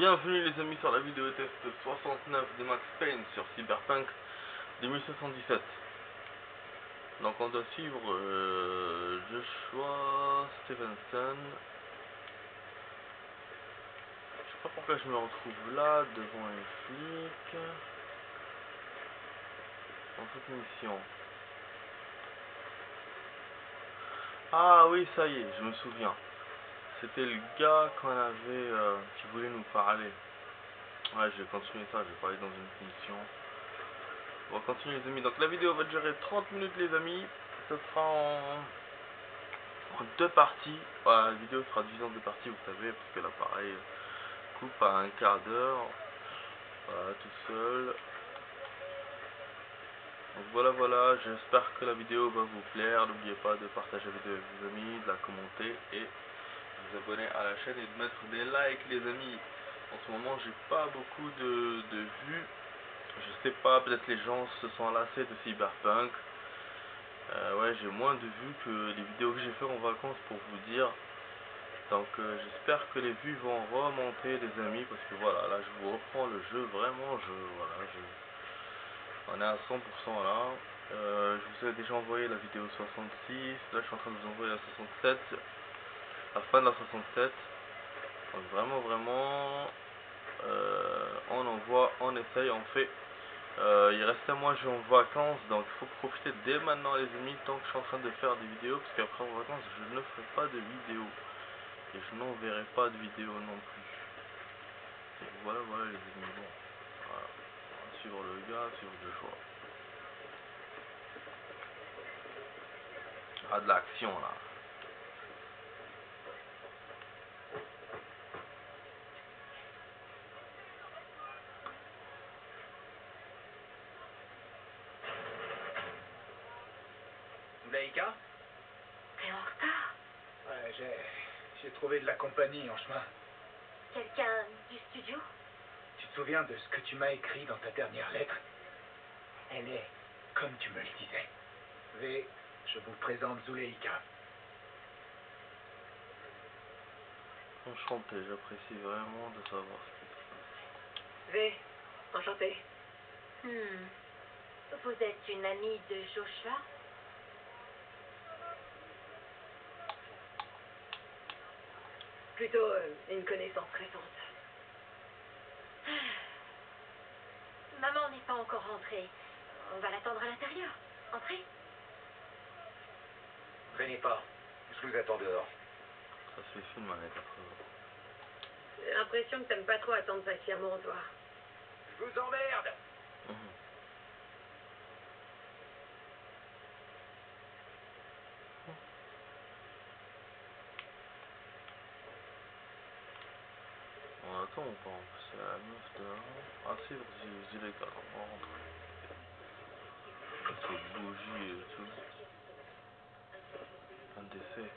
Bienvenue les amis sur la vidéo test 69 de Max Payne sur Cyberpunk 2077. Donc on doit suivre Joshua Stevenson. Je sais pas pourquoi je me retrouve là devant un flic dans cette mission. Ah oui, ça y est, je me souviens. C'était le gars qu'on avait qui voulait nous parler. Ouais, je vais continuer ça, je vais parler dans une mission. On va continuer les amis. Donc la vidéo va durer 30 minutes les amis. Ce sera en deux parties. Voilà, la vidéo sera divisée en deux parties, vous savez, parce que l'appareil coupe à un quart d'heure. Voilà, tout seul. Donc voilà, j'espère que la vidéo va vous plaire. N'oubliez pas de partager la vidéo avec vos amis, de la commenter et de vous abonner à la chaîne et de mettre des likes les amis. En ce moment j'ai pas beaucoup de vues. Je sais pas, peut-être les gens se sont lassés de Cyberpunk. Ouais, j'ai moins de vues que les vidéos que j'ai fait en vacances pour vous dire. Donc j'espère que les vues vont remonter les amis, parce que voilà, là je vous reprends le jeu, vraiment, on est à 100% là. Je vous ai déjà envoyé la vidéo 66, là je suis en train de vous envoyer la 67, la fin de la 67. Donc vraiment, on envoie, on essaye, on fait. Il reste un mois, je suis en vacances, donc il faut profiter dès maintenant les amis, tant que je suis en train de faire des vidéos, parce qu'après en vacances je ne ferai pas de vidéos et je n'enverrai pas de vidéos non plus. Donc voilà les amis, bon, voilà. On va suivre le gars, suivre le choix. Ah, de l'action là. Zuleika? T'es en retard? Ouais, j'ai trouvé de la compagnie en chemin. Quelqu'un du studio? Tu te souviens de ce que tu m'as écrit dans ta dernière lettre? Elle est comme tu me le disais. V, je vous présente Zuleika. Enchanté, j'apprécie vraiment de savoir ce qui se passe. V, enchanté. Vous êtes une amie de Joshua? Plutôt une connaissance récente. Maman n'est pas encore rentrée. On va l'attendre à l'intérieur. Entrez. Traînez pas, je vous attends dehors. Ça se fait film avec après. J'ai l'impression que t'aimes pas trop attendre patiemment, toi. Je vous emmerde! On attend ou pas? C'est la meuf dehors. Ah si, Zuleika, on va rentrer. Avec les bougies et tout. Un décès.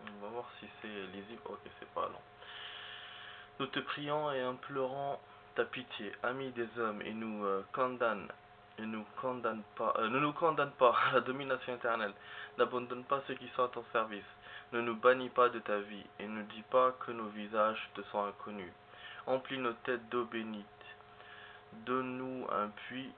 On va voir si c'est lisible. Ok, c'est pas long. Nous te prions et implorons ta pitié, ami des hommes, et nous condamne. Et ne nous condamne pas à la domination éternelle. N'abandonne pas ceux qui sont à ton service. Ne nous bannis pas de ta vie, et ne dis pas que nos visages te sont inconnus. Emplis nos têtes d'eau bénite. Donne-nous un puits,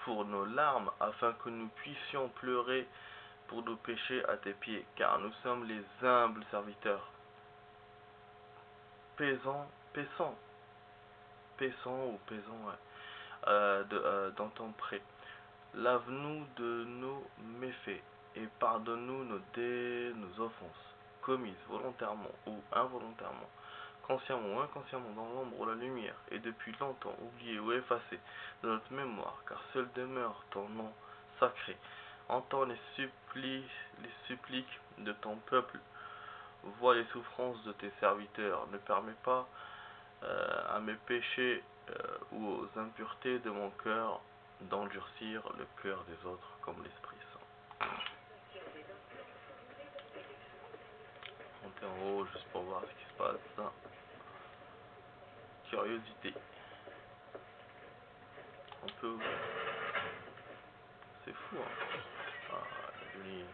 pour nos larmes, afin que nous puissions pleurer pour nos péchés à tes pieds, car nous sommes les humbles serviteurs. Paissant ou paisant, ouais, dans ton pré. Lave-nous de nos méfaits et pardonne-nous nos offenses, commises volontairement ou involontairement, consciemment ou inconsciemment, dans l'ombre ou la lumière, et depuis longtemps oubliées ou effacées de notre mémoire, car seul demeure ton nom sacré. Entends les suppliques de ton peuple, vois les souffrances de tes serviteurs, ne permets pas à mes péchés ou aux impuretés de mon cœur d'endurcir le cœur des autres comme l'Esprit Saint. On monter en haut juste pour voir ce qui se passe. Curiosité. On peut ouvrir. C'est fou, hein. Ah, lui, là.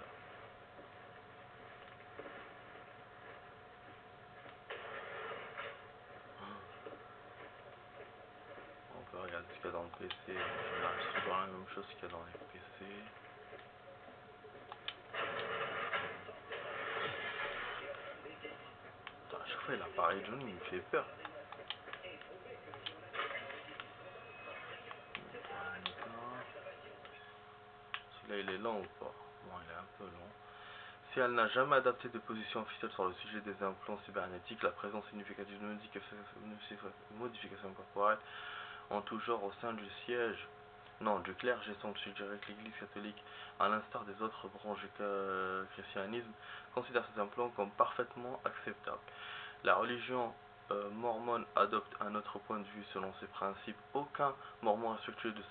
On peut regarder ce qu'il y a dans le PC. C'est toujours la même chose qu'il y a dans les PC. Putain, à chaque fois il apparaît Johnny, il me fait peur. Celui-là il est lent ou pas? Bon, il est un peu long. Si elle n'a jamais adapté de position officielle sur le sujet des implants cybernétiques, la présence significative de modifications corporelles en tout genre au sein du siège, non, du clergé semble suggérer que l'Église catholique, à l'instar des autres branches du christianisme, considère ces implants comme parfaitement acceptables. La religion mormone adopte un autre point de vue. Selon ses principes, aucun mormon respectueux de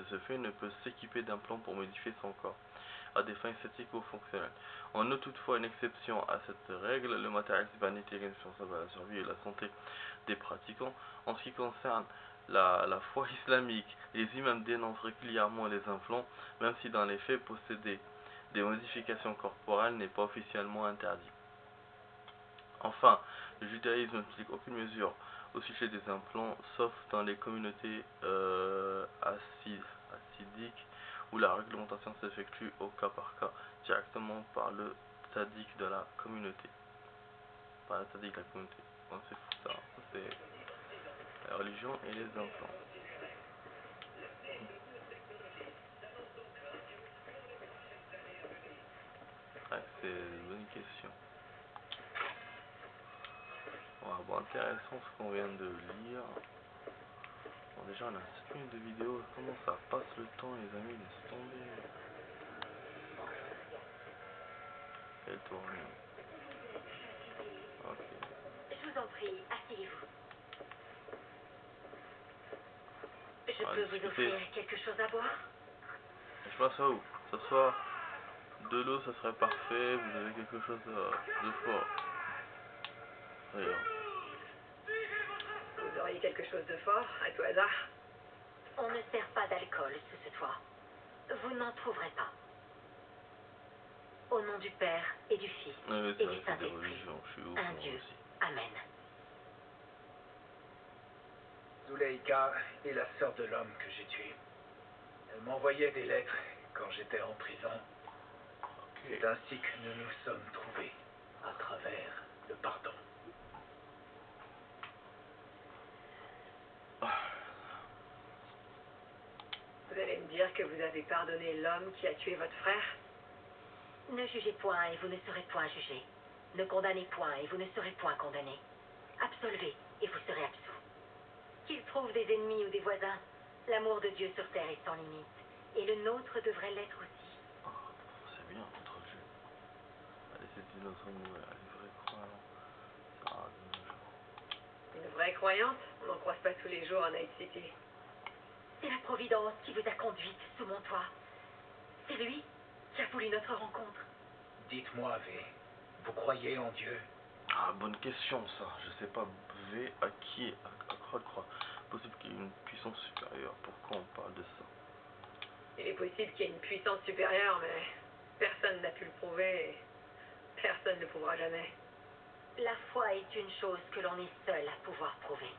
ce fait ne peut s'équiper d'implants pour modifier son corps à des fins esthétiques ou fonctionnelles. On note toutefois une exception à cette règle: le matériel cybernétique est indispensable à la survie et la santé des pratiquants. En ce qui concerne la foi islamique, les imams dénoncent régulièrement les implants, même si dans les faits posséder des modifications corporelles n'est pas officiellement interdit. Enfin, le judaïsme n'applique aucune mesure au sujet des implants, sauf dans les communautés hassidiques, où la réglementation s'effectue au cas par cas, directement par le tzaddik de la communauté. Par le tzaddik de la communauté. Bon, c'est fou ça, c'est la religion et les implants. Ouais, c'est une bonne question. Ouais, bon, intéressant ce qu'on vient de lire. Bon, déjà on a 7 minutes de vidéo, comment ça passe le temps les amis, laisse tomber. Elle tourne. Ok. Je vous en prie, asseyez-vous. Je On va peux vous discuter. offrir quelque chose à boire? Je sais pas ça où. Ce soir, de l'eau ça serait parfait, vous avez quelque chose de fort. Regarde. Vous auriez quelque chose de fort, à tout hasard? On ne sert pas d'alcool sous ce toit. Vous n'en trouverez pas. Au nom du Père et du Fils Oui, et c'est du vrai, c'est des Saint-Esprit, religions, je suis ouf un moi Dieu. aussi. Amen. Zuleika est la sœur de l'homme que j'ai tué. Elle m'envoyait des lettres quand j'étais en prison. C'est ainsi que nous nous sommes trouvés, à travers le pardon. Vous allez me dire que vous avez pardonné l'homme qui a tué votre frère? Ne jugez point et vous ne serez point jugés. Ne condamnez point et vous ne serez point condamnés. Absolvez et vous serez absous. Qu'il trouve des ennemis ou des voisins, l'amour de Dieu sur terre est sans limite. Et le nôtre devrait l'être aussi. Oh, c'est bien votre jeu. Allez, c'était notre mot, les vrais croyants. Ah, de nos jours. Une vraie croyante? On n'en croise pas tous les jours à Night City. C'est la Providence qui vous a conduite sous mon toit. C'est lui qui a voulu notre rencontre. Dites-moi, V, vous croyez en Dieu? Ah, bonne question ça. Je sais pas, V, à qui, à quoi croire. Possible qu'il y ait une puissance supérieure. Pourquoi on parle de ça? Il est possible qu'il y ait une puissance supérieure, mais personne n'a pu le prouver et personne ne le prouvera jamais. La foi est une chose que l'on est seul à pouvoir prouver.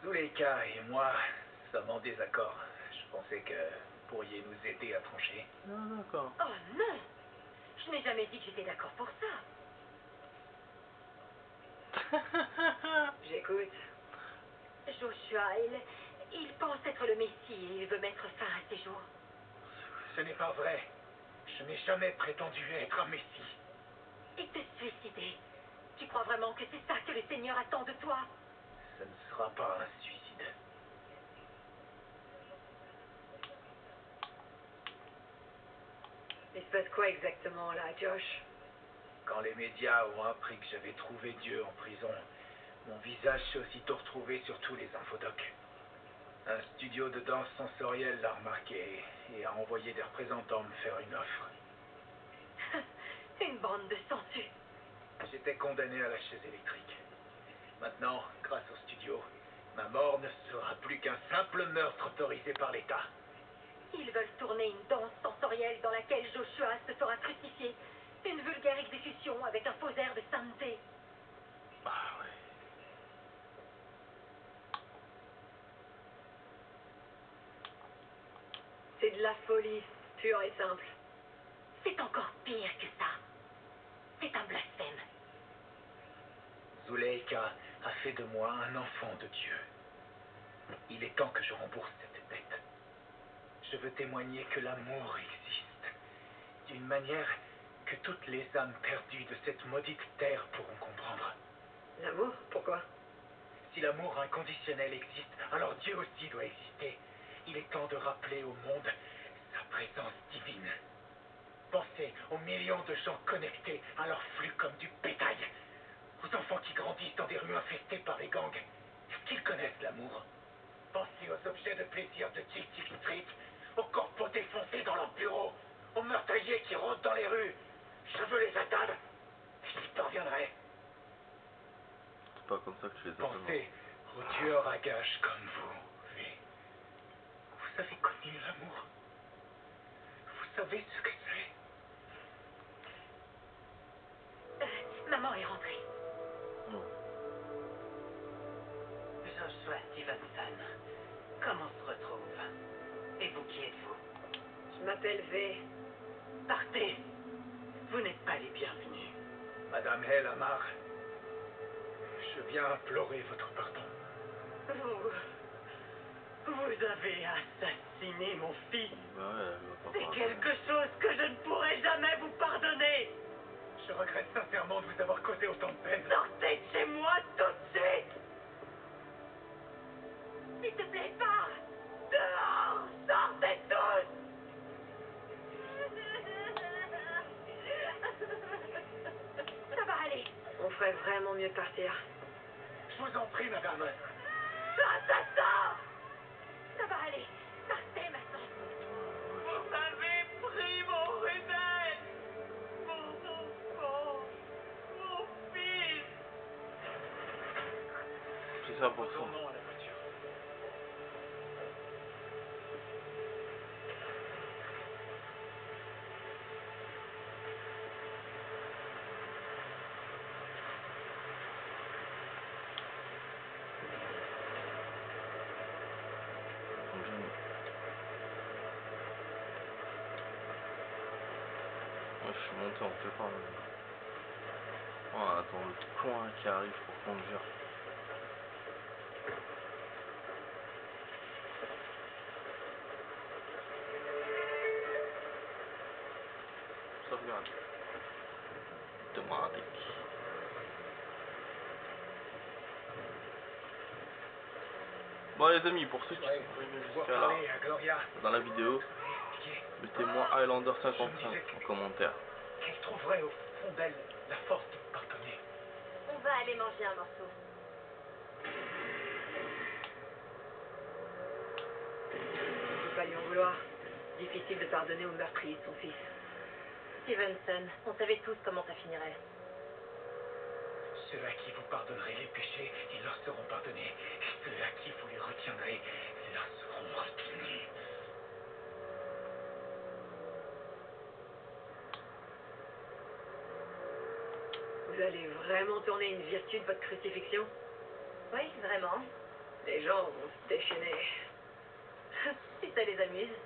Zuleika et moi sommes en désaccord. Je pensais que vous pourriez nous aider à trancher. Ah, d'accord. Oh non! Je n'ai jamais dit que j'étais d'accord pour ça. J'écoute. Joshua, il pense être le Messie et il veut mettre fin à ses jours. Ce n'est pas vrai. Je n'ai jamais prétendu être un messie. Et te suicider. Tu crois vraiment que c'est ça que le Seigneur attend de toi? Ce ne sera pas un suicide. Il se passe quoi exactement là, Josh? Quand les médias ont appris que j'avais trouvé Dieu en prison, mon visage s'est aussitôt retrouvé sur tous les infodocs. Un studio de danse sensorielle l'a remarqué et a envoyé des représentants me faire une offre. Une bande de sangsues. J'étais j'étais condamné à la chaise électrique. Maintenant, grâce au studio, ma mort ne sera plus qu'un simple meurtre autorisé par l'État. Ils veulent tourner une danse sensorielle dans laquelle Joshua se fera crucifier. Une vulgaire exécution avec un faux air de sainteté. Ah ouais. C'est de la folie, pure et simple. C'est encore pire que ça. C'est un blasphème. Zuleika a fait de moi un enfant de Dieu. Il est temps que je rembourse cette dette. Je veux témoigner que l'amour existe, d'une manière que toutes les âmes perdues de cette maudite terre pourront comprendre. L'amour? Pourquoi? Si l'amour inconditionnel existe, alors Dieu aussi doit exister. Il est temps de rappeler au monde sa présence divine. Pensez aux millions de gens connectés à leur flux comme du bétail, aux enfants qui grandissent dans des rues infestées par les gangs. Est-ce qu'ils connaissent l'amour? Pensez aux objets de plaisir de Tick Tick Street, aux corpos défoncés dans leurs bureaux, aux meurtriers qui rôdent dans les rues. Je veux les atteindre, et j'y parviendrai. C'est pas comme ça que tu les appelles. Pensez aux tueurs à gages comme vous, V. Vous avez connu l'amour. Vous savez ce que c'est. Maman est rentrée. Non. Joshua Stevenson, comment on se retrouve? Et vous, qui êtes-vous? Je m'appelle V. Partez! Vous n'êtes pas les bienvenus. Madame El Amar, je viens implorer votre pardon. Vous avez assassiné mon fils. Bah ouais, elle va pas C'est pardonner. quelque chose que je ne pourrai jamais vous pardonner. Je regrette sincèrement de vous avoir causé autant de peine. Sortez de chez moi tout de suite! S'il te plaît, pars. Dehors! Sortez tous! Ça va aller. On ferait vraiment mieux de partir. Je vous en prie, madame. Assassin! Ça va aller. Partez maintenant. Vous avez pris mon Ruben! Mon enfant! Mon fils! C'est ça pour ça. Retournons à la voiture. Moi, je suis monté, on fait pas. On attend le coin qui arrive pour conduire. Sauvegarde. Automatique. Bon les amis, pour ceux qui sont Ouais, arrivés pouvoir jusqu'à là parler à Gloria. dans la vidéo, mettez-moi Highlander55 en commentaire. Qu'elle trouverait au fond d'elle la force de vous pardonner. On va aller manger un morceau. On ne peut pas lui en vouloir. Difficile de pardonner au meurtrier de son fils. Stevenson, on savait tous comment ça finirait. Ceux à qui vous pardonnerez les péchés, ils leur seront pardonnés. Et ceux à qui vous les retiendrez, ils leur seront retenus. Vous allez vraiment tourner une vertu de votre crucifixion? Oui, vraiment. Les gens vont se déchaîner. Si ça les amuse.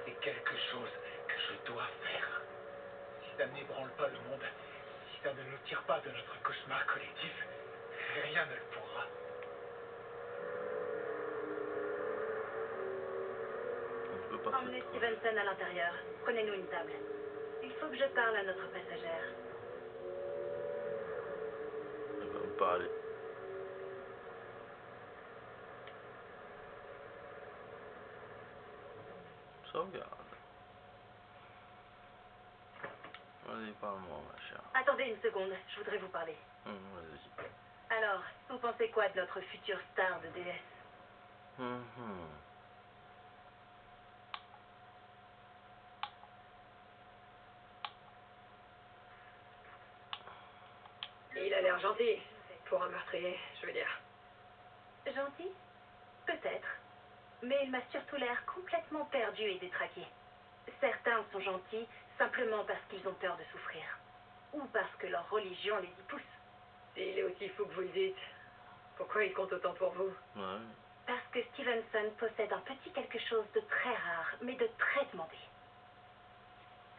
C'est quelque chose que je dois faire. Si ça n'ébranle pas le monde, si ça ne nous tire pas de notre cauchemar collectif, rien ne le pourra. On peut pas Emmenez se Stevenson à l'intérieur. Prenez-nous une table. Il faut que je parle à notre passagère. Elle va me parler. Sauvegarde. Vas-y, parle-moi, ma chère. Attendez une seconde, je voudrais vous parler. Vas-y. Alors, vous pensez quoi de notre future star de DS? a l'air gentil. Pour un meurtrier, je veux dire. Gentil? Peut-être. Mais il m'a surtout l'air complètement perdu et détraqué. Certains sont gentils simplement parce qu'ils ont peur de souffrir. Ou parce que leur religion les y pousse. S'il est aussi fou que vous le dites, pourquoi il compte autant pour vous? Ouais. Parce que Stevenson possède un petit quelque chose de très rare, mais de très demandé.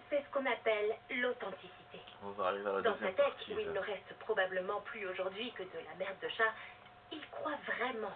C'est ce qu'on appelle l'authenticité. On va arriver à la Dans sa deuxième tête, partie. où il là. ne reste probablement plus aujourd'hui que de la merde de chat, il croit vraiment